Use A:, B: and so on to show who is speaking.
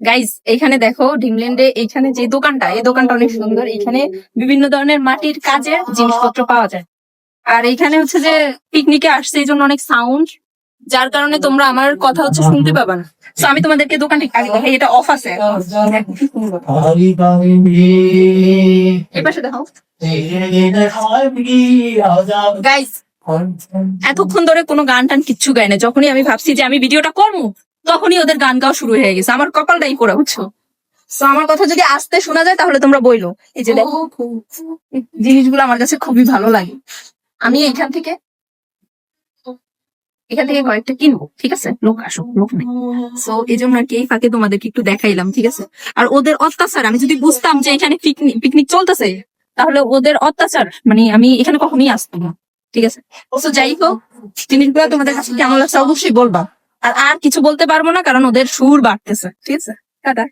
A: Guys এখানে দেখো ড্রিমল্যান্ডে এখানে যে দোকানটা, এই দোকানটা অনেক সুন্দর। এখানে বিভিন্ন ধরনের মাটির কাজের জিনিসপত্র পাওয়া যায়। আর এখানে হচ্ছে যে পিকনিকে আসছে এই জন্য অনেক সাউন্ড, যার কারণে তোমরা আমার কথা হচ্ছে শুনতে পাবা না। তো আমি তোমাদেরকে দোকানটি আগে দেখাই, এটা অফ আছে। এই পাশে দেখো গাইজ, এতক্ষণ ধরে কোনো গান টান কিচ্ছু গায় না। যখনই আমি ভাবছি যে আমি ভিডিওটা করবো, তখনই ওদের গান গাওয়া শুরু হয়ে গেছে। আমার কপালটাই পোড়া, বুঝছো? তো আমার কথা যদি আস্তে শোনা যায় তাহলে তোমরা বইলো। এই যে দেখো জিনিসগুলো আমার কাছে খুবই ভালো লাগে। আমি এখান থেকে কয়েকটা কিনবো, ঠিক আছে? লোক আসুক, লোক নেই, সো এই জন্য আর কি এই ফাঁকে তোমাদেরকে একটু দেখাইলাম, ঠিক আছে? আর ওদের অত্যাচার, আমি যদি বুঝতাম যে এখানে পিকনিক চলতেছে, তাহলে ওদের অত্যাচার মানে আমি এখানে কখনই আসতাম না, ঠিক আছে? তো যাই হোক, জিনিসগুলো তোমাদের কাছে কেমন লাগছে অবশ্যই বলবা। আর কিছু বলতে পারবো না, কারণ ওদের সুর বাড়তেছে, ঠিক আছে? টাটা।